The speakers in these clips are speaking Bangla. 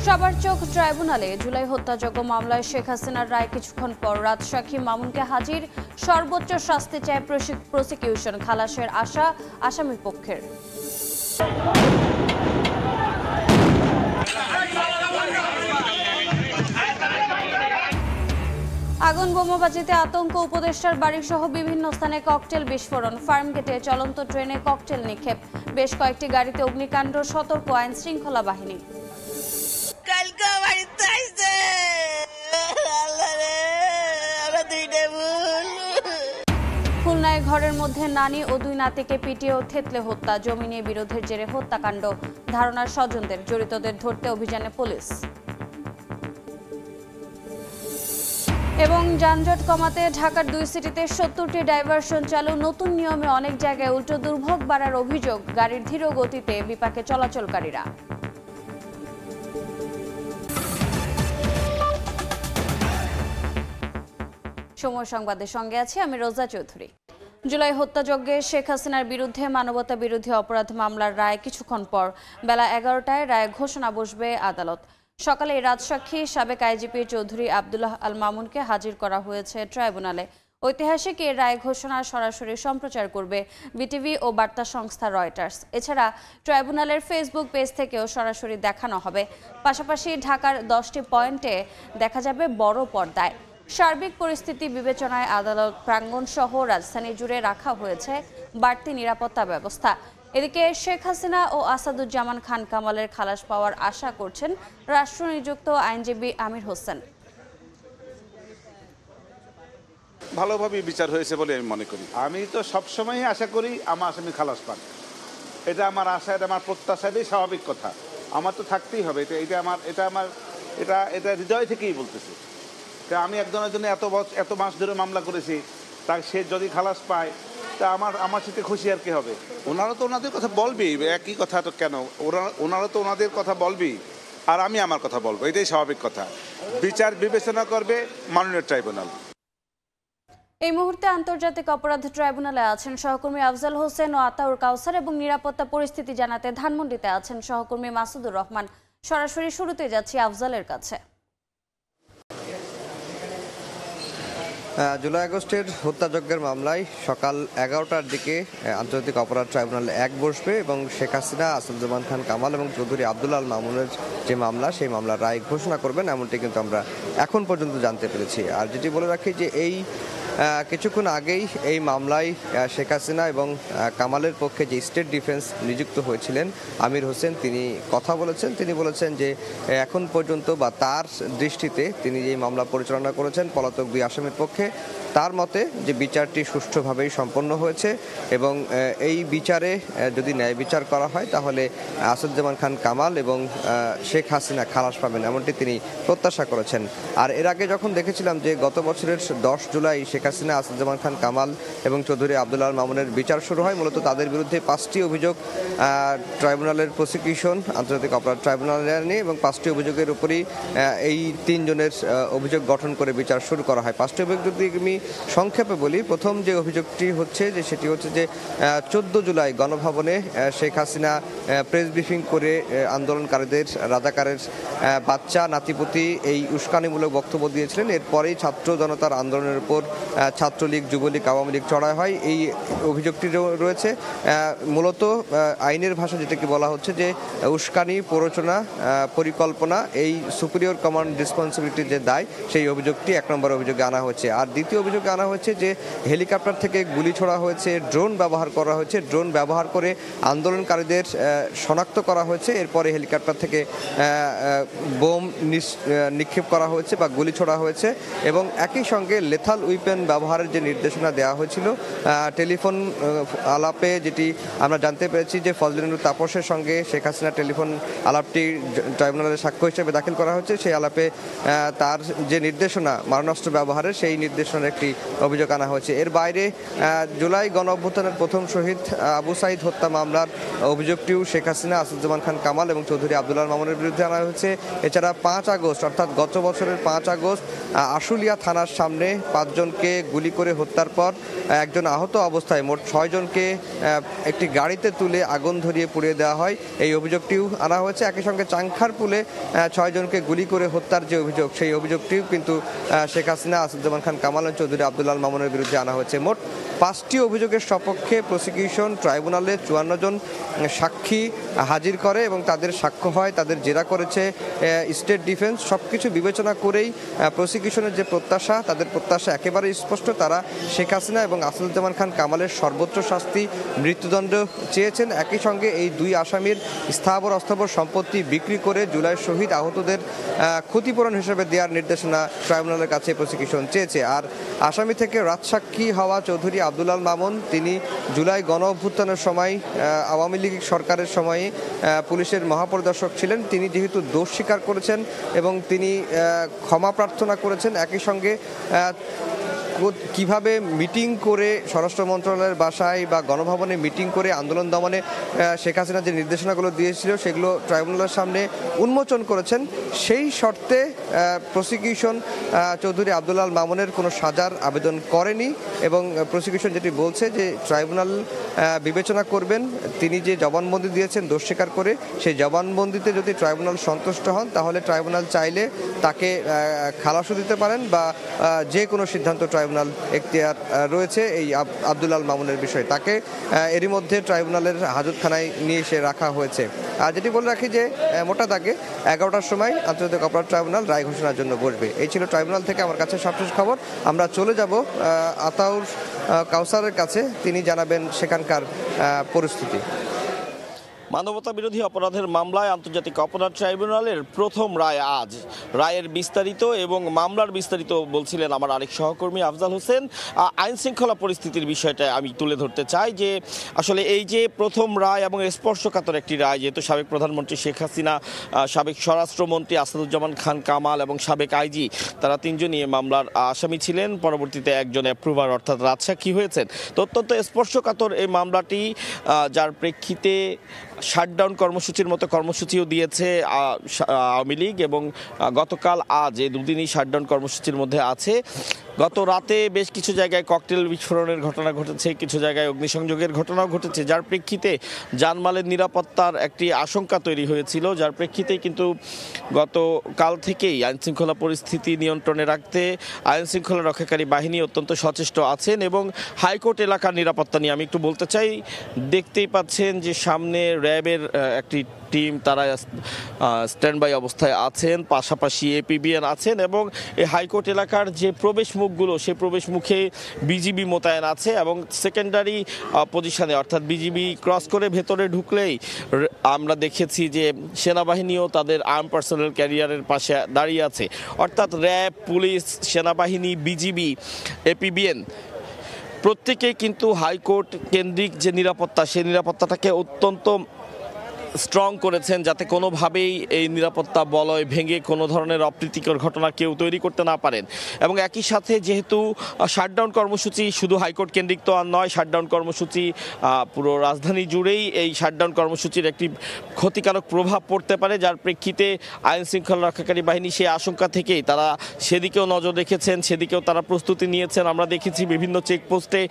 সবার চোখ ট্রাইব্যুনালে জুলাই হত্যাযজ্ঞ মামলায় শেখ হাসিনার রায় কিছুক্ষণ পর রাজসাক্ষী মামুনকে হাজির। সর্বোচ্চ শাস্তি চায় প্রসিকিউশন, খালাসের আশা আসামি পক্ষের। আগুন বোমাবাজিতে আতঙ্ক, উপদেষ্টার বাড়িসহ বিভিন্ন স্থানে ককটেল বিস্ফোরণ, ফার্মগেটে চলন্ত ট্রেনে ককটেল নিক্ষেপ, বেশ কয়েকটি গাড়িতে অগ্নিকাণ্ড, সতর্ক আইন শৃঙ্খলা বাহিনী। খুলনায় ঘরের মধ্যে নানি ও দুই নাতিকে পিটিয়ে ও থেতলে হত্যা, জমি নিয়ে বিরোধের জেরে হত্যাকাণ্ড, ধারণার স্বজনদের, জড়িতদের ধরতে অভিযানে পুলিশ। এবং যানজট কমাতে ঢাকার 2 সিটিতে 70টি ডাইভারশন চালু, নতুন নিয়মে অনেক জায়গায় উল্টো দুর্ভোগ বাড়ার অভিযোগ, গাড়ির ধীর গতিতে বিপাকে চলাচলকারীরা। সময় সংবাদের সঙ্গে আছি আমি রোজা চৌধুরী। জুলাই হত্যাযজ্ঞে শেখ হাসিনার বিরুদ্ধে মানবতা বিরোধী অপরাধ মামলার রায় কিছুক্ষণ পর বেলা 11টায় রায় ঘোষণা বসবে আদালত। সকালে রাজসাক্ষী সাবেক আইজিপি চৌধুরী আব্দুল্লাহ আল মামুনকে হাজির করা হয়েছে ট্রাইব্যুনালে। ঐতিহাসিক এই রায় ঘোষণা সরাসরি সম্প্রচার করবে বিটিভি ও বার্তা সংস্থা রয়টার্স। এছাড়া ট্রাইব্যুনালের ফেসবুক পেজ থেকেও সরাসরি দেখানো হবে। পাশাপাশি ঢাকার 10টি পয়েন্টে দেখা যাবে বড় পর্দায়। সার্বিক পরিস্থিতি বিবেচনায় আদালত প্রাঙ্গণ সহ রাজধানী জুড়ে রাখা হয়েছে বাড়তি নিরাপত্তা ব্যবস্থা। এদিকে শেখ হাসিনা ও আসাদুজ্জামান খান কামালের খালাস পাওয়ার আশা করছেন রাষ্ট্রনিযুক্ত আইনজীবী আমির হোসেন। ভালোভাবে বিচার হয়েছে বলে আমি মনে করি। আমি তো সবসময়ই আশা করি আমার আসামি খালাস পান, এটা আমার আশা, এটা আমার প্রত্যাশা, এটাই স্বাভাবিক কথা। আমার তো থাকতেই হবে, এটা হৃদয় থেকেই বলতেছি। আমি একজনের জন্য এত মাস ধরে মামলা করেছি, তাই সে যদি খালাস পায় তা আমার সাথে খুশি আর কি হবে। ওনারা তো ওনাদের কথা বলবেই, একই কথা তো কেন, ওনারা তো ওনাদের কথা বলবেই, আর আমি আমার কথা বলবো, এটাই স্বাভাবিক কথা। বিচার বিবেচনা করবে মাননীয় ট্রাইব্যুনাল। এই মুহূর্তে আন্তর্জাতিক অপরাধ ট্রাইব্যুনালে আছেন সহকর্মী আফজাল হোসেন ও আতাউর কাউসার, এবং নিরাপত্তা পরিস্থিতি জানাতে ধানমন্ডিতে আছেন সহকর্মী মাসুদুর রহমান। সরাসরি শুরুতে যাচ্ছি আফজালের কাছে। জুলাই আগস্টের হত্যাযজ্ঞের মামলায় সকাল 11টার দিকে আন্তর্জাতিক অপরাধ ট্রাইব্যুনাল 1 বসবে এবং শেখ হাসিনা, আসাদুজ্জামান খান কামাল এবং চৌধুরী আব্দুল্লাহ আল মামুনের যে মামলা, সেই মামলার রায় ঘোষণা করবেন, এমনটি কিন্তু আমরা এখন পর্যন্ত জানতে পেরেছি। আর যেটি বলে রাখি যে এই কিছুক্ষণ আগেই এই মামলায় শেখ হাসিনা এবং কামালের পক্ষে যে স্টেট ডিফেন্স নিযুক্ত হয়েছিলেন আমির হোসেন, তিনি কথা বলেছেন। তিনি বলেছেন যে এখন পর্যন্ত বা তার দৃষ্টিতে তিনি যে মামলা পরিচালনা করেছেন পলাতক 2 আসামির পক্ষে, তার মতে যে বিচারটি সুষ্ঠুভাবেই সম্পন্ন হয়েছে এবং এই বিচারে যদি ন্যায় বিচার করা হয় তাহলে আসাদুজ্জামান খান কামাল এবং শেখ হাসিনা খালাস পাবেন, এমনটি তিনি প্রত্যাশা করেছেন। আর এর আগে যখন দেখেছিলাম যে গত বছরের 10 জুলাই শেখ হাসিনা, আসাদুজ্জামান খান কামাল এবং চৌধুরী আব্দুল্লাহ আল মামুনের বিচার শুরু হয়, মূলত তাদের বিরুদ্ধে 5টি অভিযোগ ট্রাইব্যুনালের প্রসিকিউশন আন্তর্জাতিক অপরাধ ট্রাইব্যুনালে নিয়ে, এবং 5টি অভিযোগের উপরই এই 3 জনের অভিযোগ গঠন করে বিচার শুরু করা হয়। 5টি অভিযোগ যদি আমি সংক্ষেপে বলি, প্রথম যে অভিযোগটি হচ্ছে যে সেটি হচ্ছে যে 14 জুলাই গণভবনে শেখ হাসিনা প্রেস ব্রিফিং করে আন্দোলনকারীদের, রাজাকারের বাচ্চা নাতিপুতি এই উস্কানিমূলক বক্তব্য দিয়েছিলেন। এরপরেই ছাত্র জনতার আন্দোলনের উপর ছাত্রলীগ, যুবলীগ, আওয়ামী লীগ চড়াই হয়, এই অভিযোগটি রয়েছে। মূলত আইনের ভাষা যেটাকে বলা হচ্ছে যে উস্কানি, প্ররোচনা, পরিকল্পনা, এই সুপিরিয়র কমান্ড রেসপন্সিবিলিটির যে দায়, সেই অভিযোগটি 1 নম্বর অভিযোগে আনা হয়েছে। আর দ্বিতীয় অভিযোগে আনা হয়েছে যে হেলিকপ্টার থেকে গুলি ছোড়া হয়েছে, ড্রোন ব্যবহার করা হয়েছে, ড্রোন ব্যবহার করে আন্দোলনকারীদের শনাক্ত করা হয়েছে, এরপরে হেলিকপ্টার থেকে বোম নিক্ষেপ করা হয়েছে বা গুলি ছোড়া হয়েছে, এবং একই সঙ্গে লেথাল উইপেন ব্যবহারের যে নির্দেশনা দেওয়া হয়েছিল টেলিফোন আলাপে, যেটি আমরা জানতে পেরেছি যে ফজলিনুর তাপসের সঙ্গে শেখ হাসিনা টেলিফোন আলাপটি ট্রাইব্যুনালের সাক্ষ্য হিসেবে দাখিল করা হয়েছে। সেই আলাপে তার যে নির্দেশনা মারণাস্ত্র ব্যবহারের, সেই নির্দেশনার একটি অভিযোগ আনা হয়েছে। এর বাইরে জুলাই গণ অভ্যুত্থানের প্রথম শহীদ আবু সাইদ হত্যা মামলার অভিযোগটিও শেখ হাসিনা, আসাদুজ্জামান খান কামাল এবং চৌধুরী আব্দুল্লাহ আল মামুনের বিরুদ্ধে আনা হয়েছে। এছাড়া 5 আগস্ট অর্থাৎ গত বছরের 5 আগস্ট আশুলিয়া থানার সামনে 5 জনকে গুলি করে হত্যার পর একজন আহত অবস্থায় মোট 6 জনকে একটি গাড়িতে তুলে আগুন ধরিয়ে পুড়িয়ে দেওয়া হয়, এই অভিযোগটিও আনা হয়েছে। একই সঙ্গে চাংখারপুলে 6 জনকে গুলি করে হত্যার যে অভিযোগ, সেই অভিযোগটিও কিন্তু শেখ হাসিনা, আসাদুজ্জামান খান কামাল ও চৌধুরী আব্দুল আল মামুনের বিরুদ্ধে আনা হয়েছে। মোট 5টি অভিযোগের সপক্ষে প্রসিকিউশন ট্রাইব্যুনালে 54 জন সাক্ষী হাজির করে এবং তাদের সাক্ষ্য হয়, তাদের জেরা করেছে স্টেট ডিফেন্স। সবকিছু বিবেচনা করেই প্রসিকিউশনের যে প্রত্যাশা, তাদের প্রত্যাশা একেবারেই স্পষ্ট। তারা শেখ হাসিনা এবং আসাদুজ্জামান খান কামালের সর্বোচ্চ শাস্তি মৃত্যুদণ্ড চেয়েছেন। একই সঙ্গে এই 2 আসামির স্থাবর অস্থাবর সম্পত্তি বিক্রি করে জুলাই শহীদ আহতদের ক্ষতিপূরণ হিসেবে দেওয়ার নির্দেশনা ট্রাইব্যুনালের কাছে প্রসিকিউশন চেয়েছে। আর আসামি থেকে রাজসাক্ষী হওয়া চৌধুরী আব্দুল আল মামুন, তিনি জুলাই গণ অভ্যুত্থানের সময় আওয়ামী লীগ সরকারের সময়ে পুলিশের মহাপরিদর্শক ছিলেন। তিনি যেহেতু দোষ স্বীকার করেছেন এবং তিনি ক্ষমা প্রার্থনা করেছেন, একই সঙ্গে কিভাবে মিটিং করে স্বরাষ্ট্র মন্ত্রণালয়ের বাসায় বা গণভবনে মিটিং করে আন্দোলন দমনে শেখ হাসিনা যে নির্দেশনাগুলো দিয়েছিল সেগুলো ট্রাইব্যুনালের সামনে উন্মোচন করেছেন। সেই শর্তে প্রসিকিউশন চৌধুরী আব্দুল আল মামুনের কোনো সাজার আবেদন করেনি এবং প্রসিকিউশন যেটি বলছে যে ট্রাইব্যুনাল বিবেচনা করবেন তিনি যে জবানবন্দি দিয়েছেন দোষ স্বীকার করে, সেই জবানবন্দিতে যদি ট্রাইব্যুনাল সন্তুষ্ট হন তাহলে ট্রাইব্যুনাল চাইলে তাকে খালাসও দিতে পারেন বা যে কোনো সিদ্ধান্ত ট্রাইব্যুনাল এখতিয়ার রয়েছে এই আব্দুল আল মামুনের বিষয়ে। তাকে এরই মধ্যে ট্রাইব্যুনালের হাজতখানায় নিয়ে এসে রাখা হয়েছে। আর যেটি বলে রাখি যে মোটা দাগে 11টার সময় আন্তর্জাতিক অপরাধ ট্রাইব্যুনাল রায় ঘোষণার জন্য বসবে। এই ছিল ট্রাইব্যুনাল থেকে আমার কাছে সবশেষ খবর। আমরা চলে যাব আতাউর কাউসারের কাছে, তিনি জানাবেন সেখানকার পরিস্থিতি। মানবতা বিরোধী অপরাধের মামলায় আন্তর্জাতিক অপরাধ ট্রাইব্যুনালের প্রথম রায় আজ। রায়ের বিস্তারিত এবং মামলার বিস্তারিত বলছিলেন আমার আরেক সহকর্মী আফজাল হোসেন। আইন শৃঙ্খলা পরিস্থিতির বিষয়টা আমি তুলে ধরতে চাই যে আসলে এই যে প্রথম রায় এবং স্পর্শকাতর একটি রায়, যেহেতু সাবেক প্রধানমন্ত্রী শেখ হাসিনা, সাবেক স্বরাষ্ট্রমন্ত্রী আসাদুজ্জামান খান কামাল এবং সাবেক আইজি, তারা 3 জনই এই মামলার আসামি ছিলেন। পরবর্তীতে একজন অ্যাপ্রুভার অর্থাৎ রাজসাক্ষী হয়েছেন। তো অত্যন্ত স্পর্শকাতর এই মামলাটি, যার প্রেক্ষিতে শাটডাউন কর্মসূচির মতো কর্মসূচিও দিয়েছে আওয়ামী লীগ এবং গতকাল আজ এই 2 দিনই শাটডাউন কর্মসূচির মধ্যে আছে। গত রাতে বেশ কিছু জায়গায় ককটেল বিস্ফোরণের ঘটনা ঘটেছে, কিছু জায়গায় অগ্নিসংযোগের ঘটনাও ঘটেছে, যার প্রেক্ষিতে জানমালের নিরাপত্তার একটি আশঙ্কা তৈরি হয়েছিল। যার প্রেক্ষিতেই কিন্তু গতকাল থেকেই আইনশৃঙ্খলা পরিস্থিতি নিয়ন্ত্রণে রাখতে আইনশৃঙ্খলা রক্ষাকারী বাহিনী অত্যন্ত সচেষ্ট আছেন। এবং হাইকোর্ট এলাকার নিরাপত্তা নিয়ে আমি একটু বলতে চাই। দেখতেই পাচ্ছেন যে সামনে র্যাবের একটি টিম, তারা স্ট্যান্ড বাই অবস্থায় আছেন, পাশাপাশি এপিবিএন আছেন এবং এই হাইকোর্ট এলাকার যে প্রবেশ মুখগুলো, সেই প্রবেশ মুখে বিজিবি মোতায়েন আছে এবং সেকেন্ডারি পজিশনে অর্থাৎ বিজিবি ক্রস করে ভেতরে ঢুকলেই আমরা দেখেছি যে সেনাবাহিনীও তাদের আর্ম পার্সোনাল ক্যারিয়ারের পাশে দাঁড়িয়ে আছে। অর্থাৎ র্যাব, পুলিশ, সেনাবাহিনী, বিজিবি, এপিবিএন প্রত্যেকেই কিন্তু হাইকোর্ট কেন্দ্রিক যে নিরাপত্তা, সেই নিরাপত্তাটাকে অত্যন্ত স্ট্রং করেছেন, যাতে কোনোভাবেই এই নিরাপত্তা বলয় ভেঙে কোনো ধরনের অপ্রীতিকর ঘটনা কেউ তৈরি করতে না পারেন। এবং একই সাথে যেহেতু শাটডাউন কর্মসূচি শুধু হাইকোর্ট কেন্দ্রিক তো আর নয়, শাটডাউন কর্মসূচি পুরো রাজধানী জুড়েই এই শাটডাউন কর্মসূচির একটি ক্ষতিকারক প্রভাব পড়তে পারে, যার প্রেক্ষিতে আইন শৃঙ্খলা রক্ষাকারী বাহিনী সেই আশঙ্কা থেকেই তারা সেদিকেও নজর রেখেছেন, সেদিকেও তারা প্রস্তুতি নিয়েছেন। আমরা দেখেছি বিভিন্ন চেকপোস্টে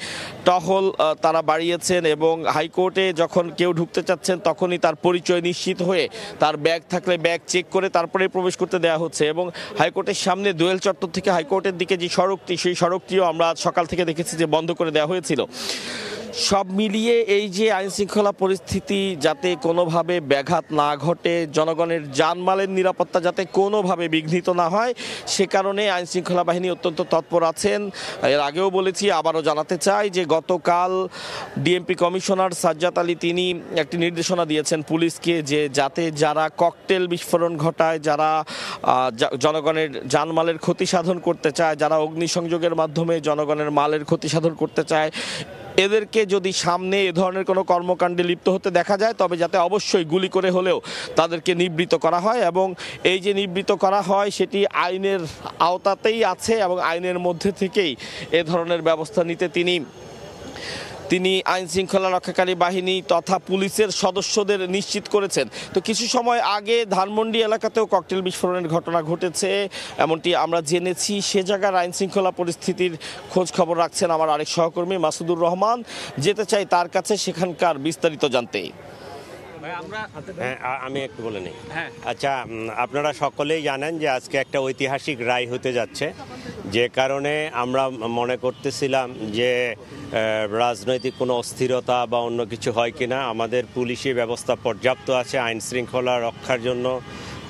টহল তারা বাড়িয়েছেন এবং হাইকোর্টে যখন কেউ ঢুকতে চাচ্ছেন তখনই তার পরিচয় নিশ্চিত হয়ে তার ব্যাগ থাকলে ব্যাগ চেক করে তারপরে প্রবেশ করতে দেওয়া হচ্ছে। এবং হাইকোর্টের সামনে দোয়েল চত্বর থেকে হাইকোর্টের দিকে যে সড়কটি, সেই সড়কটিও আমরা সকাল থেকে দেখেছি যে বন্ধ করে দেওয়া হয়েছিল। সব মিলিয়ে এই যে আইনশৃঙ্খলা পরিস্থিতি যাতে কোনোভাবে ব্যাঘাত না ঘটে, জনগণের জানমালের নিরাপত্তা যাতে কোনোভাবে বিঘ্নিত না হয়, সে কারণে আইনশৃঙ্খলা বাহিনী অত্যন্ত তৎপর আছেন। এর আগেও বলেছি, আবারও জানাতে চাই যে গতকাল ডিএমপি কমিশনার সাজ্জাদ আলী তিনি একটি নির্দেশনা দিয়েছেন পুলিশকে যে যাতে যারা ককটেল বিস্ফোরণ ঘটায়, যারা জনগণের জানমালের ক্ষতি সাধন করতে চায়, যারা অগ্নিসংযোগের মাধ্যমে জনগণের মালের ক্ষতি সাধন করতে চায়, এদেরকে যদি সামনে এ ধরনের কোনো কর্মকাণ্ডে লিপ্ত হতে দেখা যায় তবে যাতে অবশ্যই গুলি করে হলেও তাদেরকে নিবৃত্ত করা হয়। এবং এই যে নিবৃত্ত করা হয় সেটি আইনের আওতাতেই আছে এবং আইনের মধ্যে থেকেই এ ধরনের ব্যবস্থা নিতে তিনি তিনি আইন শৃঙ্খলা রক্ষাকারী বাহিনী তথা পুলিশের সদস্যদের নিশ্চিত করেছেন। তো কিছু সময় আগে ধানমন্ডি এলাকাতেও ককটেল বিস্ফোরণের ঘটনা ঘটেছে এমনটি আমরা জেনেছি। সে জায়গার আইন শৃঙ্খলা পরিস্থিতির খোঁজ খবর রাখছেন আমার আরেক সহকর্মী মাসুদুর রহমান। যেতে চাই তার কাছে সেখানকার বিস্তারিত জানতে। হ্যাঁ, আমি একটু বলে নিই। আচ্ছা, আপনারা সকলেই জানেন যে আজকে একটা ঐতিহাসিক রায় হতে যাচ্ছে, যে কারণে আমরা মনে করতেছিলাম যে রাজনৈতিক কোনো অস্থিরতা বা অন্য কিছু হয় কিনা। আমাদের পুলিশি ব্যবস্থা পর্যাপ্ত আছে আইন শৃঙ্খলা রক্ষার জন্য।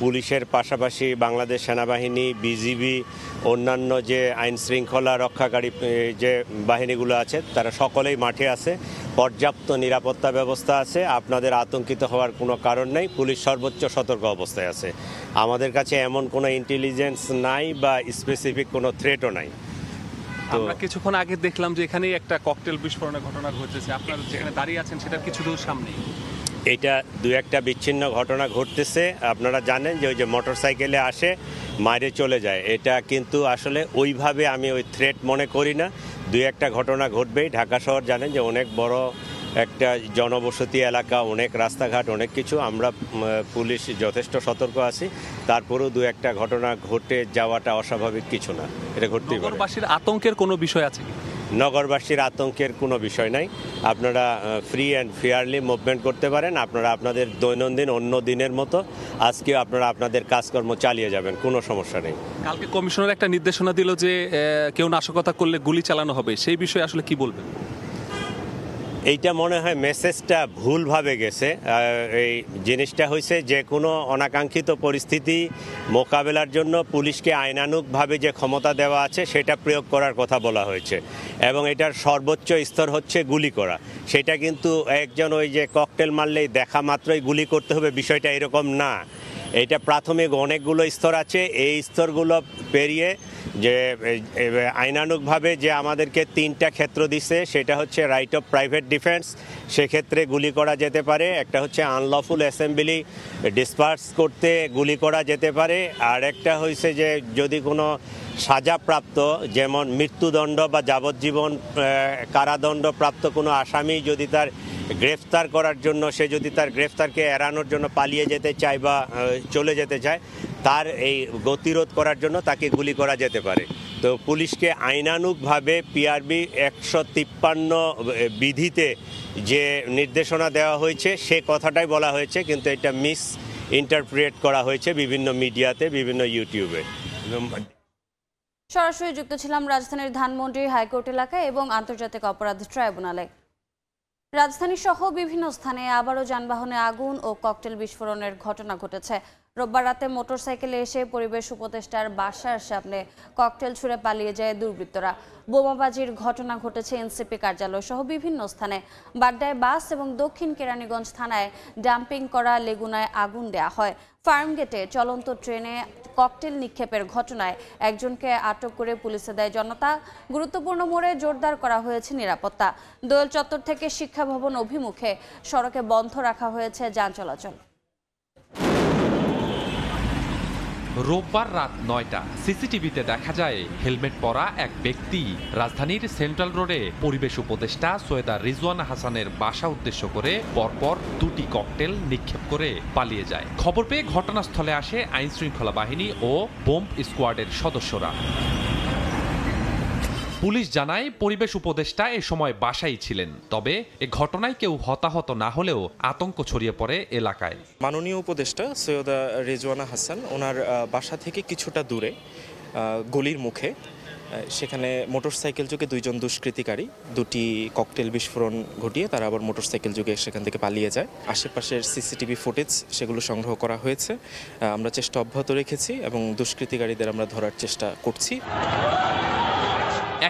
পুলিশের পাশাপাশি বাংলাদেশ সেনাবাহিনী, বিজিবি, অন্যান্য যে আইন শৃঙ্খলা রক্ষাকারী যে বাহিনীগুলো আছে তারা সকলেই মাঠে আছে। পর্যাপ্ত নিরাপত্তা ব্যবস্থা আছে। আপনাদের আতঙ্কিত হওয়ার কোনো কারণ নেই। পুলিশ সর্বোচ্চ সতর্ক অবস্থায় আছে। আমাদের কাছে এমন কোনো ইন্টেলিজেন্স নাই বা স্পেসিফিক কোনো থ্রেটও নাই। আমরা কিছুক্ষণ আগে দেখলাম যে এখানেই একটা ককটেল বিস্ফোরণের ঘটনা ঘটেছে। আপনারা যেখানে দাঁড়িয়ে আছেন সেটার কিছু দূর সামনেই এটা দু একটা বিচ্ছিন্ন ঘটনা ঘটতেছে। আপনারা জানেন যে ওই যে মোটর সাইকেলে আসে মারে চলে যায়, এটা কিন্তু আসলে ওইভাবে আমি ওই থ্রেট মনে করি না। দু একটা ঘটনা ঘটবেই। ঢাকা শহর জানেন যে অনেক বড় একটা জনবসতি এলাকা, অনেক রাস্তাঘাট, অনেক কিছু। আমরা পুলিশ যথেষ্ট সতর্ক আছি। তারপরেও দু একটা ঘটনা ঘটে যাওয়াটা অস্বাভাবিক কিছু না, এটা ঘটতেই পারে। নগরবাসীর আতঙ্কের কোনো বিষয় আছে কি? নগরবাসীর আতঙ্কের কোনো বিষয় নাই। আপনারা ফ্রি অ্যান্ড ফেয়ারলি মুভমেন্ট করতে পারেন। আপনারা আপনাদের দৈনন্দিন অন্য দিনের মতো আজকে আপনারা আপনাদের কাজকর্ম চালিয়ে যাবেন, কোনো সমস্যা নেই। কালকে কমিশনার একটা নির্দেশনা দিল যে কেউ নাশকতা করলে গুলি চালানো হবে, সেই বিষয়ে আসলে কি বলবেন? এইটা মনে হয় মেসেজটা ভুলভাবে গেছে। এই জিনিসটা হয়েছে যে কোনো অনাকাঙ্ক্ষিত পরিস্থিতি মোকাবেলার জন্য পুলিশকে আইনানুগভাবে যে ক্ষমতা দেওয়া আছে সেটা প্রয়োগ করার কথা বলা হয়েছে, এবং এটার সর্বোচ্চ স্তর হচ্ছে গুলি করা। সেটা কিন্তু একজন ওই যে ককটেল মারলেই দেখা মাত্রই গুলি করতে হবে, বিষয়টা এরকম না। এটা প্রাথমিক অনেকগুলো স্তর আছে। এই স্তরগুলো পেরিয়ে যে আইনানুগভাবে যে আমাদেরকে 3টা ক্ষেত্র দিছে, সেটা হচ্ছে রাইট অফ প্রাইভেট ডিফেন্স, সেক্ষেত্রে গুলি করা যেতে পারে। একটা হচ্ছে আনলফুল অ্যাসেম্বলি ডিসপার্স করতে গুলি করা যেতে পারে। আর একটা হয়েছে যে যদি কোনো সাজাপ্রাপ্ত, যেমন মৃত্যুদণ্ড বা যাবজ্জীবন কারাদণ্ডপ্রাপ্ত কোনো আসামি যদি তার গ্রেফতার করার জন্য, সে যদি তার গ্রেফতারকে এড়ানোর জন্য পালিয়ে যেতে চায় বা চলে যেতে চায়, তার এই গতিরোধ করার জন্য তাকে গুলি করা যেতে পারে। তো পুলিশকে আইনানুগভাবে পিআরবি 153 বিধিতে যে নির্দেশনা দেওয়া হয়েছে সে কথাটাই বলা হয়েছে, কিন্তু এটা মিস ইন্টারপ্রিট করা হয়েছে বিভিন্ন মিডিয়াতে, বিভিন্ন ইউটিউবে। সরাসরি যুক্ত ছিলাম রাজধানীর ধানমন্ডি হাইকোর্ট এলাকায় এবং আন্তর্জাতিক অপরাধ ট্রাইব্যুনালে। রাজধানী সহ বিভিন্ন স্থানে আবারও যানবাহনে আগুন ও ককটেল বিস্ফোরণের ঘটনা ঘটেছে। রোববার রাতে মোটরসাইকেলে এসে পরিবেশ উপদেষ্টার বাসার সামনে ককটেল ছুড়ে পালিয়ে যায় দুর্বৃত্তরা। বোমাবাজির ঘটনা ঘটেছে এনসিপি কার্যালয় সহ বিভিন্ন স্থানে। বাড্ডায় বাস এবং দক্ষিণ কেরানীগঞ্জ থানায় ডাম্পিং করা লেগুনায় আগুন দেয়া হয়। ফার্মগেটে চলন্ত ট্রেনে ককটেল নিক্ষেপের ঘটনায় একজনকে আটক করে পুলিশে দেয় জনতা। গুরুত্বপূর্ণ মোড়ে জোরদার করা হয়েছে নিরাপত্তা। দোয়েল চত্বর থেকে শিক্ষা ভবন অভিমুখে সড়কে বন্ধ রাখা হয়েছে যান চলাচল। রোববার রাত 9টা সিসিটিভিতে দেখা যায় হেলমেট পরা এক ব্যক্তি রাজধানীর সেন্ট্রাল রোডে পরিবেশ উপদেষ্টা সৈয়দা রিজওয়ানা হাসানের বাসা উদ্দেশ্য করে পরপর 2টি ককটেল নিক্ষেপ করে পালিয়ে যায়। খবর পেয়ে ঘটনাস্থলে আসে আইন শৃঙ্খলা বাহিনী ও বোম্ব স্কোয়াডের সদস্যরা। পুলিশ জানায় পরিবেশ উপদেষ্টা এ সময় বাসায় ছিলেন, তবে এ ঘটনায় কেউ হতাহত না হলেও আতঙ্ক ছড়িয়ে পড়ে এলাকায়। মাননীয় উপদেষ্টা সৈয়দা রিজওয়ানা হাসান ওনার বাসা থেকে কিছুটা দূরে গলির মুখে সেখানে মোটরসাইকেল যোগে 2জন দুষ্কৃতিকারী 2টি ককটেল বিস্ফোরণ ঘটিয়ে তারা আবার মোটরসাইকেল যোগে সেখান থেকে পালিয়ে যায়। আশেপাশের সিসিটিভি ফুটেজ সেগুলো সংগ্রহ করা হয়েছে। আমরা চেষ্টা অব্যাহত রেখেছি এবং দুষ্কৃতিকারীদের আমরা ধরার চেষ্টা করছি।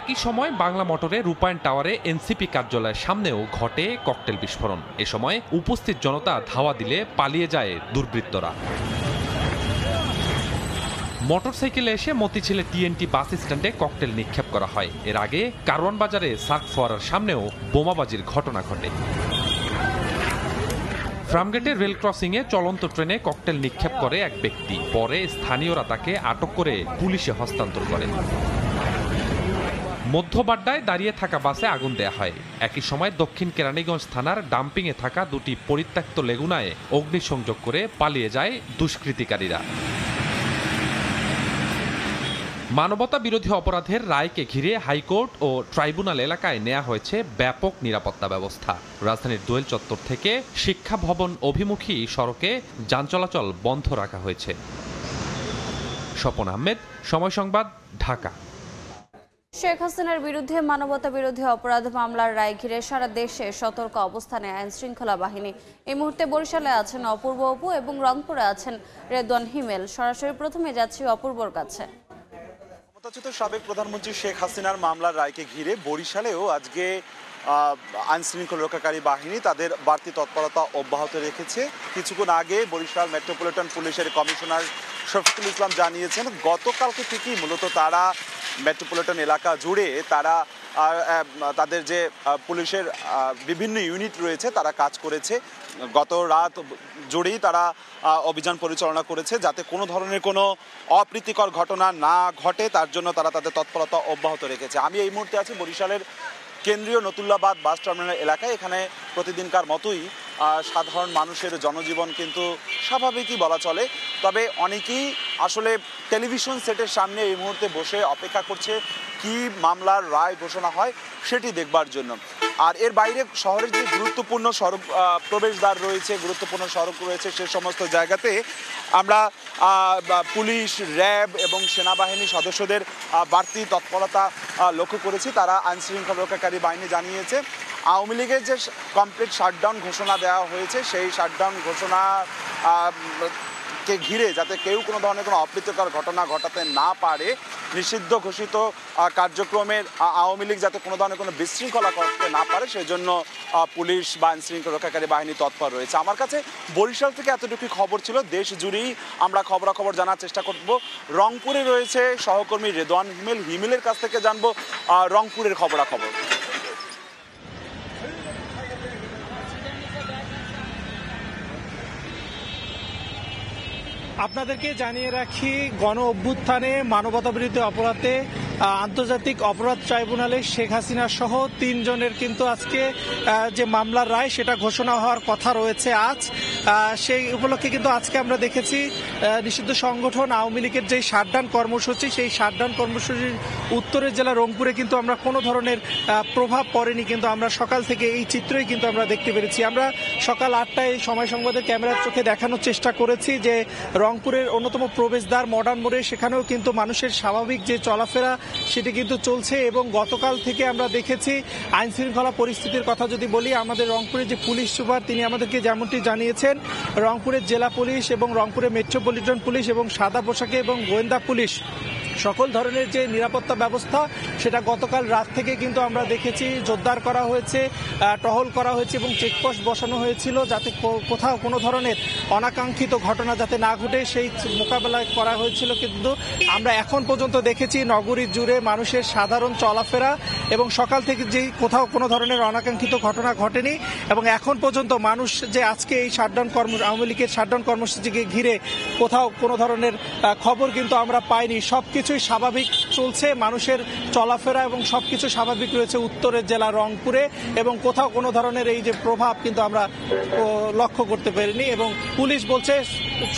একই সময় বাংলা মোটরে রূপায়ণ টাওয়ারে এনসিপি কার্যালয়ের সামনেও ঘটে ককটেল বিস্ফোরণ। এ সময় উপস্থিত জনতা ধাওয়া দিলে পালিয়ে যায় দুর্বৃত্তরা। মোটরসাইকেলে এসে মতিঝিলে টিএনটি বাস স্ট্যান্ডে ককটেল নিক্ষেপ করা হয়। এর আগে কারওয়ান বাজারে সার্ক ফোয়ারার সামনেও বোমাবাজির ঘটনা ঘটে। ফার্মগেটের রেল ক্রসিংয়ে চলন্ত ট্রেনে ককটেল নিক্ষেপ করে এক ব্যক্তি, পরে স্থানীয়রা তাকে আটক করে পুলিশে হস্তান্তর করে। মধ্যবাড্ডায় দাঁড়িয়ে থাকা বাসে আগুন দেয়া হয়। একই সময় দক্ষিণ কেরানীগঞ্জ থানার ডাম্পিংয়ে থাকা দুটি পরিত্যক্ত লেগুনায় অগ্নিসংযোগ করে পালিয়ে যায় দুষ্কৃতিকারীরা। মানবতা বিরোধী অপরাধের রায়কে ঘিরে হাইকোর্ট ও ট্রাইব্যুনাল এলাকায় নেওয়া হয়েছে ব্যাপক নিরাপত্তা ব্যবস্থা। রাজধানীর দোয়েল চত্বর থেকে শিক্ষা ভবন অভিমুখী সড়কে যান চলাচল বন্ধ রাখা হয়েছে। স্বপন আহমেদ, সময় সংবাদ, ঢাকা। শেখ হাসিনার বিরুদ্ধে মানবতা বিরোধী অপরাধ মামলার রায় ঘিরে সারা দেশে সতর্ক অবস্থানে আইন শৃঙ্খলা বাহিনী। এই মুহূর্তে বরিশালে আছেন অপূর্ব অপু এবং রংপুরে আছেন রেদওয়ান হিমেল। সরাসরি প্রথমে যাচ্ছি অপূর্বর কাছে। ক্ষমতাচ্যুত সাবেক প্রধানমন্ত্রী শেখ হাসিনার মামলার রায়কে ঘিরে বরিশালেও আজকে আইন শৃঙ্খলা রক্ষাকারী বাহিনী তাদের বাড়তি তৎপরতা অব্যাহত রেখেছে। কিছুক্ষণ আগে বরিশাল মেট্রোপলিটন পুলিশের কমিশনার শফিকুল ইসলাম জানিয়েছেন গতকালকে থেকেই মূলত তারা মেট্রোপলিটন এলাকা জুড়ে তারা তাদের যে পুলিশের বিভিন্ন ইউনিট রয়েছে তারা কাজ করেছে। গত রাত জুড়েই তারা অভিযান পরিচালনা করেছে যাতে কোনো ধরনের কোনো অপ্রীতিকর ঘটনা না ঘটে, তার জন্য তারা তাদের তৎপরতা অব্যাহত রেখেছে। আমি এই মুহূর্তে আছি বরিশালের কেন্দ্রীয় নতুল্লাবাদ বাস টার্মিনাল এলাকায়। এখানে প্রতিদিনকার মতোই সাধারণ মানুষের জনজীবন কিন্তু স্বাভাবিকই বলা চলে, তবে অনেকেই আসলে টেলিভিশন সেটের সামনে এই মুহূর্তে বসে অপেক্ষা করছে কি মামলার রায় ঘোষণা হয় সেটি দেখবার জন্য। আর এর বাইরে শহরের যে গুরুত্বপূর্ণ সড়ক প্রবেশদ্বার রয়েছে, গুরুত্বপূর্ণ সড়ক রয়েছে, সে সমস্ত জায়গাতে আমরা পুলিশ, র্যাব এবং সেনাবাহিনী সদস্যদের বাড়তি তৎপরতা লক্ষ্য করেছি। তারা আইন শৃঙ্খলা রক্ষাকারী বাহিনী জানিয়েছে আওয়ামী লীগের যে কমপ্লিট শাটডাউন ঘোষণা দেওয়া হয়েছে সেই শাটডাউন ঘোষণা কে ঘিরে যাতে কেউ কোনো ধরনের কোনো অপ্রীতিকর ঘটনা ঘটাতে না পারে, নিষিদ্ধ ঘোষিত কার্যক্রমের আওয়ামী লীগ যাতে কোনো ধরনের কোনো বিশৃঙ্খলা করতে না পারে সেজন্য পুলিশ বা আইন শৃঙ্খলা রক্ষাকারী বাহিনী তৎপর রয়েছে। আমার কাছে বরিশাল থেকে এতটুকু খবর ছিল। দেশ জুড়েই আমরা খবরাখবর জানার চেষ্টা করব। রংপুরে রয়েছে সহকর্মী রেদওয়ান হিমেলের কাছ থেকে জানবো রংপুরের খবরাখবর। আপনাদেরকে জানিয়ে রাখি, গণ অভ্যুত্থানে মানবতা বিরোধী অপরাধে আন্তর্জাতিক অপরাধ ট্রাইব্যুনালে শেখ হাসিনা সহ 3 জনের কিন্তু আজকে যে মামলার রায় সেটা ঘোষণা হওয়ার কথা রয়েছে আজ। সেই উপলক্ষে কিন্তু আজকে আমরা দেখেছি নিষিদ্ধ সংগঠন আওয়ামী লীগের যে শাটডাউন কর্মসূচি, সেই শাটডাউন কর্মসূচির উত্তরের জেলা রংপুরে কিন্তু আমরা কোনো ধরনের প্রভাব পড়েনি, কিন্তু আমরা সকাল থেকে এই চিত্রই কিন্তু আমরা দেখতে পেরেছি। আমরা সকাল 8টায় সময় সংবাদের ক্যামেরার চোখে দেখানোর চেষ্টা করেছি যে রংপুরের অন্যতম প্রবেশদ্বার মডার্ন মোড়ে সেখানেও কিন্তু মানুষের স্বাভাবিক যে চলাফেরা সেটি কিন্তু চলছে। এবং গতকাল থেকে আমরা দেখেছি আইন শৃঙ্খলা পরিস্থিতির কথা যদি বলি, আমাদের রংপুরের যে পুলিশ সুপার তিনি আমাদেরকে যেমনটি জানিয়েছেন, রংপুরের জেলা পুলিশ এবং রংপুরের মেট্রোপলিটন পুলিশ এবং সাদা পোশাকে এবং গোয়েন্দা পুলিশ সকল ধরনের যে নিরাপত্তা ব্যবস্থা সেটা গতকাল রাত থেকে কিন্তু আমরা দেখেছি জোরদার করা হয়েছে, টহল করা হয়েছে এবং চেকপোস্ট বসানো হয়েছিল যাতে কোথাও কোনো ধরনের অনাকাঙ্ক্ষিত ঘটনা যাতে না ঘটে সেই মোকাবেলা করা হয়েছিল। কিন্তু আমরা এখন পর্যন্ত দেখেছি নগরী জুড়ে মানুষের সাধারণ চলাফেরা এবং সকাল থেকে যেই কোথাও কোনো ধরনের অনাকাঙ্ক্ষিত ঘটনা ঘটেনি এবং এখন পর্যন্ত মানুষ যে আজকে এই শাটডাউন আওয়ামী লীগের শাটডাউন কর্মসূচিকে ঘিরে কোথাও কোনো ধরনের খবর কিন্তু আমরা পাইনি। সবকিছুই স্বাভাবিক চলছে, মানুষের চলাফেরা এবং সবকিছু স্বাভাবিক রয়েছে উত্তরের জেলা রংপুরে এবং কোথাও কোনো ধরনের এই যে প্রভাব কিন্তু আমরা লক্ষ্য করতে পারিনি এবং পুলিশ বলছে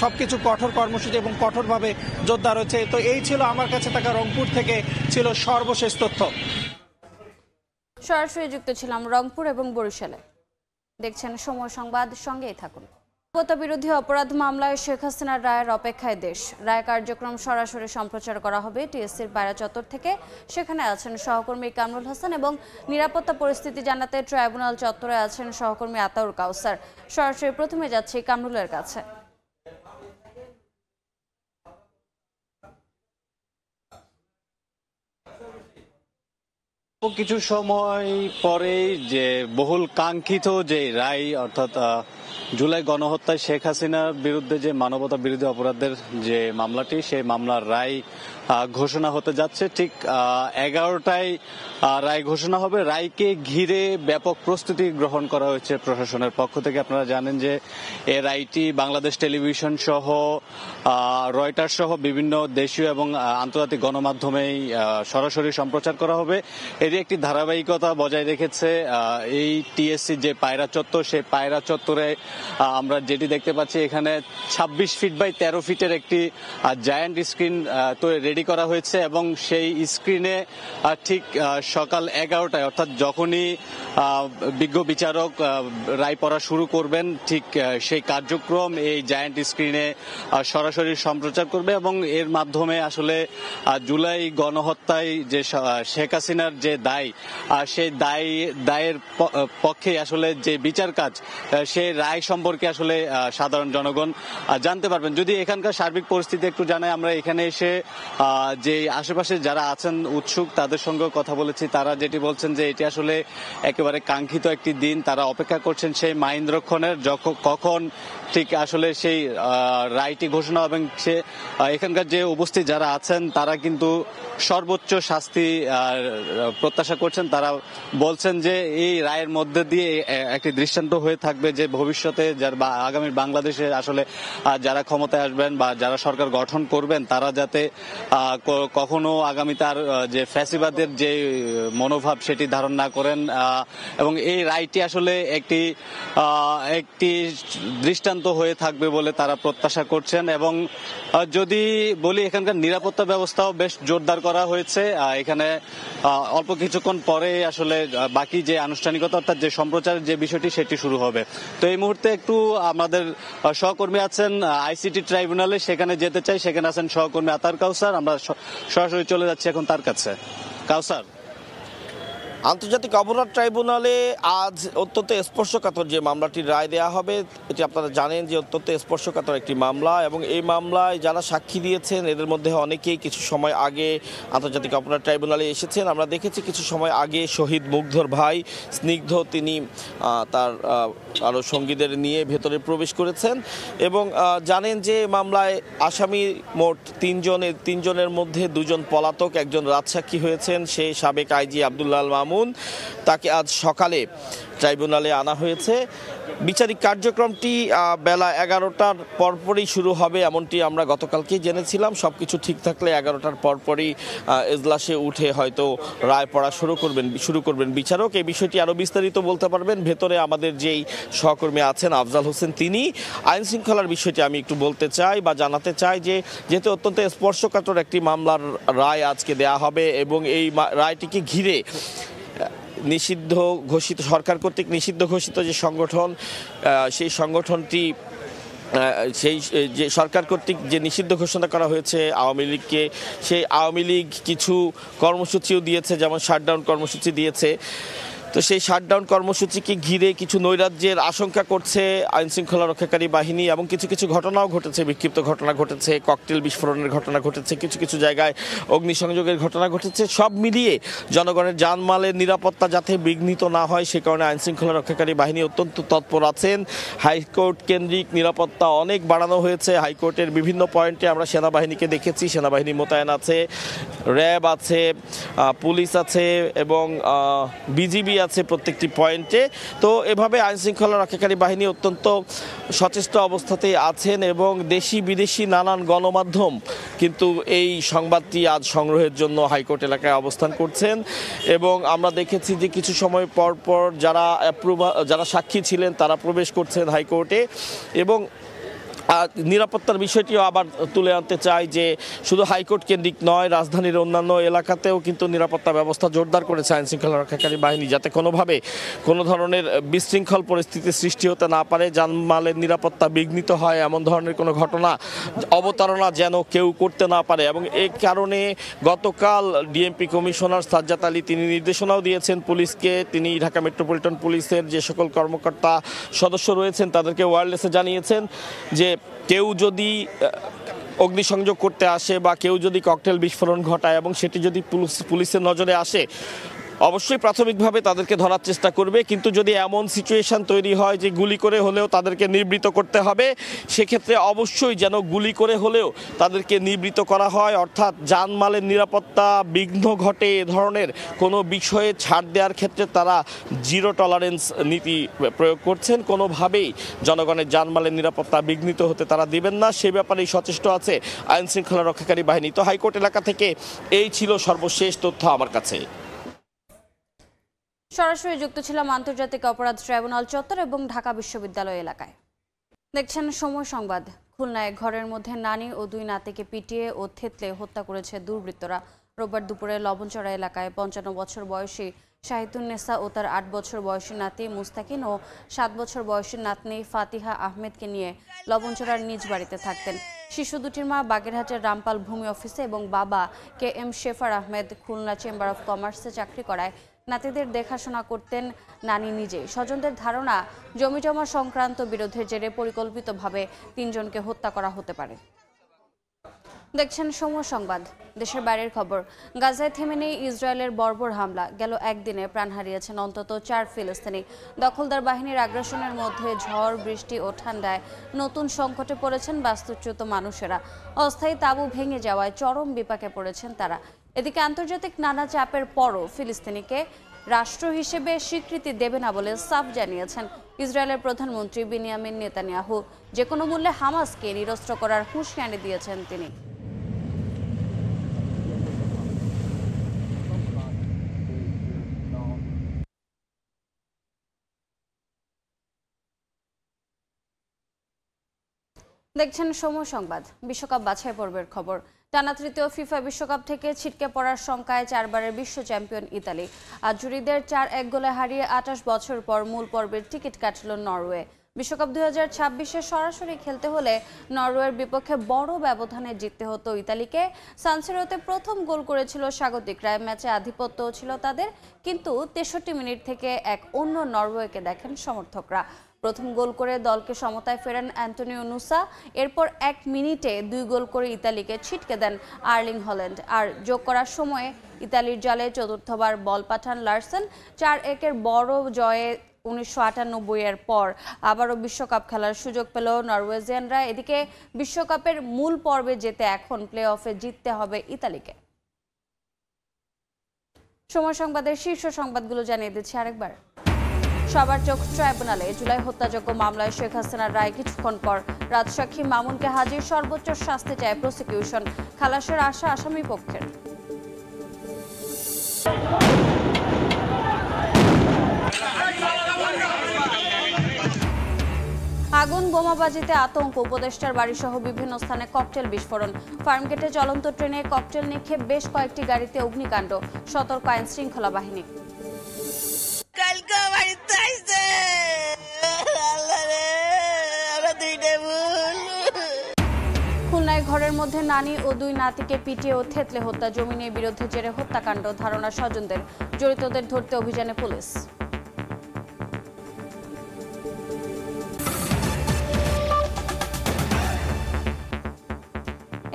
সবকিছু কঠোর কর্মসূচি এবং কঠোরভাবে জোরদার হচ্ছে। তো এই ছিল আমার কাছে থাকা রংপুর থেকে ছিল সর্বশেষ তথ্য। সরাসরি যুক্ত ছিলাম রংপুর এবং বরিশালে। দেখছেন সময় সংবাদ, সঙ্গেই থাকুন। মানবতা বিরোধী অপরাধ মামলায় শেখ হাসিনার রায়ের অপেক্ষায় দেশ। রায় কার্যক্রম সরাসরি সম্প্রচার করা হবে টিএসসির পায়রা চত্বর থেকে। সেখানে আছেন সহকর্মী কামরুল হাসান এবং নিরাপত্তা পরিস্থিতি জানাতে ট্রাইব্যুনাল চত্বরে আছেন সহকর্মী আতাউর কাউসার। সরাসরি প্রথমে যাচ্ছি কামরুলের কাছে। কিছু সময় পরেই যে বহুল কাঙ্ক্ষিত যে রায়, অর্থাৎ জুলাই গণহত্যায় শেখ হাসিনার বিরুদ্ধে যে মানবতা বিরোধী অপরাধের যে মামলাটি, সেই মামলার রায় ঘোষণা হতে যাচ্ছে। ঠিক 11টায় রায় ঘোষণা হবে। রায়কে ঘিরে ব্যাপক প্রস্তুতি গ্রহণ করা হয়েছে প্রশাসনের পক্ষ থেকে। আপনারা জানেন যে এই রায়টি বাংলাদেশ টেলিভিশন সহ রয়টার্স সহ বিভিন্ন দেশীয় এবং আন্তর্জাতিক গণমাধ্যমেই সরাসরি সম্প্রচার করা হবে। এরই একটি ধারাবাহিকতা বজায় রেখেছে এই টিএসসি যে পায়রা চত্বর, সেই পায়রা চত্বরে আমরা যেটি দেখতে পাচ্ছি, এখানে 26 ফিট বাই 13 ফিটের একটি জায়ান্ট স্ক্রিন রেডি করা হয়েছে এবং সেই স্ক্রিনে ঠিক সকাল 11টায় অর্থাৎ যখনই বিজ্ঞ বিচারক রায় পড়া শুরু করবেন, ঠিক সেই কার্যক্রম এই জায়ান্ট স্ক্রিনে সরাসরি সম্প্রচার করবে এবং এর মাধ্যমে আসলে জুলাই গণহত্যায় যে শেখ হাসিনার যে দায়, সেই দায়ের পক্ষে আসলে যে বিচার কাজ, সেই রায় সম্পর্কে আসলে সাধারণ জনগণ জানতে পারবেন। যদি এখানকার সার্বিক পরিস্থিতি একটু জানাই, আমরা এখানে এসে যে আশেপাশে যারা আছেন উৎসুক তাদের সঙ্গে কথা বলেছি। তারা যেটি বলছেন যে এটি আসলে একেবারে কাঙ্ক্ষিত একটি দিন। তারা অপেক্ষা করছেন সেই মাহেন্দ্রক্ষণের, কখন ঠিক আসলে সেই রায়টি ঘোষণা এবং সে এখানকার যে উপস্থিত যারা আছেন তারা কিন্তু সর্বোচ্চ শাস্তি প্রত্যাশা করছেন। তারা বলছেন যে এই রায়ের মধ্যে দিয়ে একটি দৃষ্টান্ত হয়ে থাকবে যে ভবিষ্যতে আগামী বাংলাদেশে আসলে যারা ক্ষমতায় আসবেন বা যারা সরকার গঠন করবেন তারা যাতে কখনো আগামী তার যে ফ্যাসিবাদের যে মনোভাব সেটি ধারণ না করেন এবং এই রায়টি আসলে একটি দৃষ্টান্ত হয়ে থাকবে বলে তারা প্রত্যাশা করছেন। এবং যদি বলি, এখানকার নিরাপত্তা ব্যবস্থাও বেশ জোরদার করা হয়েছে। এখানে অল্প কিছুক্ষণ পরে আসলে বাকি যে আনুষ্ঠানিকতা অর্থাৎ যে সম্প্রচারের যে বিষয়টি সেটি শুরু হবে। তো এই মুহূর্তে একটু আমাদের সহকর্মী আছেন আইসিটি ট্রাইব্যুনালে, সেখানে যেতে চাই। সেখানে আছেন সহকর্মী আতার কাউসার। আমরা সরাসরি চলে যাচ্ছি এখন তার কাছে। কাউসার, আন্তর্জাতিক অপরাধ ট্রাইব্যুনালে আজ অত্যন্ত স্পর্শকাতর যে মামলাটির রায় দেওয়া হবে, এটি আপনারা জানেন যে অত্যন্ত স্পর্শকাতর একটি মামলা এবং এই মামলায় যারা সাক্ষী দিয়েছেন এদের মধ্যে অনেকেই কিছু সময় আগে আন্তর্জাতিক অপরাধ ট্রাইব্যুনালে এসেছেন। আমরা দেখেছি কিছু সময় আগে শহীদ মুগ্ধর ভাই স্নিগ্ধ তিনি তার আরও সঙ্গীদের নিয়ে ভেতরে প্রবেশ করেছেন এবং জানেন যে মামলায় আসামি মোট তিনজনের মধ্যে দুজন পলাতক, একজন রাজসাক্ষী হয়েছেন, সেই সাবেক আইজি আব্দুল্লাহ মামুন। তাকে আজ সকালে ট্রাইব্যুনালে আনা হয়েছে। বিচারিক কার্যক্রমটি বেলা 11টার পরপরই শুরু হবে এমনটি আমরা গতকালকেই জেনেছিলাম। সবকিছু ঠিক থাকলে 11টার পরপরই এজলাসে উঠে হয়তো রায় পড়া শুরু করবেন বিচারক। এই বিষয়টি আরও বিস্তারিত বলতে পারবেন ভেতরে আমাদের যেই সহকর্মী আছেন আফজাল হোসেন তিনি। আইন শৃঙ্খলার বিষয়টি আমি একটু বলতে চাই বা জানাতে চাই যে যেহেতু অত্যন্ত স্পর্শকাতর একটি মামলার রায় আজকে দেয়া হবে এবং এই রায়টিকে ঘিরে নিষিদ্ধ ঘোষিত, সরকার কর্তৃক নিষিদ্ধ ঘোষিত যে সংগঠন, সেই সংগঠনটি সেই যে সরকার কর্তৃক যে নিষিদ্ধ ঘোষণা করা হয়েছে আওয়ামী লীগকে, সেই আওয়ামী লীগ কিছু কর্মসূচিও দিয়েছে, যেমন শাটডাউন কর্মসূচি দিয়েছে। তো সেই শাটডাউন কর্মসূচিকে ঘিরে কিছু নৈরাজ্যের আশঙ্কা করছে আইন শৃঙ্খলা রক্ষাকারী বাহিনী এবং কিছু কিছু ঘটনাও ঘটেছে, বিক্ষিপ্ত ঘটনা ঘটেছে, ককটেল বিস্ফোরণের ঘটনা ঘটেছে, কিছু কিছু জায়গায় অগ্নিসংযোগের ঘটনা ঘটেছে। সব মিলিয়ে জনগণের জানমালের নিরাপত্তা যাতে বিঘ্নিত না হয় সে কারণে আইন শৃঙ্খলা রক্ষাকারী বাহিনী অত্যন্ত তৎপর আছেন। হাইকোর্ট কেন্দ্রিক নিরাপত্তা অনেক বাড়ানো হয়েছে। হাইকোর্টের বিভিন্ন পয়েন্টে আমরা সেনাবাহিনীকে দেখেছি, সেনাবাহিনী মোতায়েন আছে, র্যাব আছে, পুলিশ আছে এবং বিজিবি আছে প্রত্যেকটি পয়েন্টে। তো এভাবে আইন শৃঙ্খলা রক্ষাকারী বাহিনী অত্যন্ত সচেষ্ট অবস্থাতেই আছেন এবং দেশি বিদেশি নানান গণমাধ্যম কিন্তু এই সংবাদটি আজ সংগ্রহের জন্য হাইকোর্ট এলাকায় অবস্থান করছেন এবং আমরা দেখেছি যে কিছু সময় পর পর যারা সাক্ষী ছিলেন তারা প্রবেশ করছেন হাইকোর্টে এবং নিরাপত্তার বিষয়টিও আবার তুলে আনতে চাই যে শুধু হাইকোর্ট কেন্দ্রিক নয়, রাজধানীর অন্যান্য এলাকাতেও কিন্তু নিরাপত্তা ব্যবস্থা জোরদার করেছে আইন শৃঙ্খলা রক্ষাকারী বাহিনী, যাতে কোনোভাবে কোনো ধরনের বিশৃঙ্খল পরিস্থিতির সৃষ্টি হতে না পারে, জানমালের নিরাপত্তা বিঘ্নিত হয় এমন ধরনের কোনো ঘটনা অবতারণা যেন কেউ করতে না পারে। এবং এই কারণে গতকাল ডিএমপি কমিশনার সাজ্জাদ আলী তিনি নির্দেশনাও দিয়েছেন পুলিশকে। তিনি ঢাকা মেট্রোপলিটন পুলিশের যে সকল কর্মকর্তা সদস্য রয়েছেন তাদেরকে ওয়্যারলেসে জানিয়েছেন যে কেউ যদি অগ্নিসংযোগ করতে আসে বা কেউ যদি ককটেল বিস্ফোরণ ঘটায় এবং সেটি যদি পুলিশের নজরে আসে, অবশ্যই প্রাথমিকভাবে তাদেরকে ধরার চেষ্টা করবে, কিন্তু যদি এমন সিচুয়েশন তৈরি হয় যে গুলি করে হলেও তাদেরকে নিবৃত্ত করতে হবে, সেক্ষেত্রে অবশ্যই যেন গুলি করে হলেও তাদেরকে নিবৃত্ত করা হয়, অর্থাৎ জানমালের নিরাপত্তা বিঘ্ন ঘটে এ ধরনের কোনো বিষয়ে ছাড় দেওয়ার ক্ষেত্রে তারা জিরো টলারেন্স নীতি প্রয়োগ করছেন। কোনোভাবেই জনগণের জানমালের নিরাপত্তা বিঘ্নিত হতে তারা দিবেন না, সে ব্যাপারেই সচেষ্ট আছে আইন শৃঙ্খলা রক্ষাকারী বাহিনী। তো হাইকোর্ট এলাকা থেকে এই ছিল সর্বশেষ তথ্য আমার কাছে। সরাসরি যুক্ত ছিলাম আন্তর্জাতিক অপরাধ ট্রাইব্যুনাল চত্বর এবং ঢাকা বিশ্ববিদ্যালয় এলাকায়। দেখছেন সময় সংবাদ। খুলনায় ঘরের মধ্যে নানি ও 2 নাতিকে পিটিয়ে ও থেতলে হত্যা করেছে দুর্বৃত্তরা। রোববার দুপুরে লবণচড়া এলাকায় 55 বছর বয়সী শাহিদুন্নেসা ও তার 8 বছর বয়সী নাতি মুস্তাকিন ও 7 বছর বয়সী নাতনি ফাতিহা আহমেদকে নিয়ে লবণচড়ার নিজ বাড়িতে থাকতেন। শিশু দুটির মা বাগেরহাটের রামপাল ভূমি অফিসে এবং বাবা KM shepherd Ahmed Khulna chamber of কমার্সে চাকরি করায় নাতিদের দেখাশোনা করতেন নানি নিজেই। স্বজনদের ধারণা জমিজমা সংক্রান্ত বিরোধের জেরে পরিকল্পিতভাবে 3 জনকে হত্যা করা হতে পারে। দেখছেন সময় সংবাদ। দেশের বাইরের খবর। গাজায় থেমে নেই ইসরায়েলের বর্বর হামলা। গেল একদিনে প্রাণ হারিয়েছেন অন্তত 4 ফিলিস্তিনি। দখলদার বাহিনীর আগ্রাসনের মধ্যে ঝড় বৃষ্টি ও ঠান্ডায় নতুন সংকটে পড়েছেন বাস্তুচ্যুত মানুষেরা। অস্থায়ী তাঁবু ভেঙে যাওয়ায় চরম বিপাকে পড়েছেন তারা। এদিকে আন্তর্জাতিক নানা চাপের পরও ফিলিস্তিনিকে রাষ্ট্র হিসেবে স্বীকৃতি দেবে না বলে সাফ জানিয়েছেন ইসরায়েলের প্রধানমন্ত্রী বেনিয়ামিন নেতানিয়াহু। যে কোনো মূল্যে হামাসকে নিরস্ত্র করার হুঁশিয়ারি দিয়েছেন তিনি। দেখছেন সময় সংবাদ। বিশ্বকাপ বাছাই পর্বের খবর। টানা তৃতীয় ফিফা বিশ্বকাপ থেকে ছিটকে পড়ার শঙ্কায় 4 বারের বিশ্ব চ্যাম্পিয়ন ইতালি। আজুরিদের 4-1 গোলে হারিয়ে 28 বছর পর মূল পর্বের টিকিট কাটল নরওয়ে। বিশ্বকাপ 2026-এ সরাসরি খেলতে হলে নরওয়ের বিপক্ষে বড় ব্যবধানে জিততে হতো ইতালিকে। সানসিরোতে প্রথম গোল করেছিল স্বাগতিকরা। ম্যাচে আধিপত্যও ছিল তাদের, কিন্তু 63 মিনিট থেকে এক অন্য নরওয়েকে দেখেন সমর্থকরা। প্রথম গোল করে দলকে সমতায় ফেরান অ্যান্টনিও নুসা। এরপর 1 মিনিটে 2 গোল করে ইতালিকে ছিটকে দেন আর্লিং হল্যান্ড। আর যোগ করার সময়ে ইতালির জালে চতুর্থবার বল পাঠান লারসেন। 4-1-এর বড় জয়ে 1998-এর পর আবারও বিশ্বকাপ খেলার সুযোগ পেল নরওয়েজিয়ানরা। এদিকে বিশ্বকাপের মূল পর্বে যেতে এখন প্লে অফে জিততে হবে ইতালিকে। সময় সংবাদের শীর্ষ সংবাদগুলো জানিয়ে দিচ্ছি আরেকবার। সবার চোখ ট্রাইব্যুনালে। জুলাই হত্যাযজ্ঞ মামলায় শেখ হাসিনার রায় কিছুক্ষণ পর। রাজসাক্ষী মামুনকে হাজির, সর্বোচ্চ শাস্তি চায় প্রসিকিউশন। খালাসের আশা আসামি পক্ষের। আগুন বোমাবাজিতে আতঙ্ক। উপদেষ্টার বাড়িসহ বিভিন্ন স্থানে ককটেল বিস্ফোরণ। ফার্মগেটে চলন্ত ট্রেনে ককটেল নিক্ষেপ, বেশ কয়েকটি গাড়িতে অগ্নিকাণ্ড। সতর্ক আইন শৃঙ্খলা বাহিনী। খুলনায় ঘরের মধ্যে নানি ও 2 নাতিকে পিটিয়ে ও থেতলে হত্যা। জমি নিয়ে বিরোধের জেরে হত্যাকাণ্ড। ধারণা স্বজনদের। জড়িতদের ধরতে অভিযানে পুলিশ।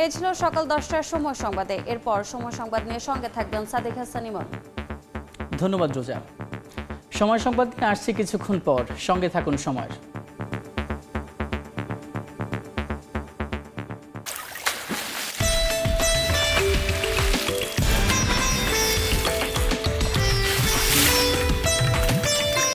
এই ছিল সকাল 10টার সময় সংবাদে। এরপর সময় সংবাদ নিয়ে সঙ্গে থাকবেন সাদিক হাসান ইমন। ধন্যবাদ রোজা। সময় সংবাদ নিয়ে আসছি কিছুক্ষণ পর, সঙ্গে থাকুন সময়ের।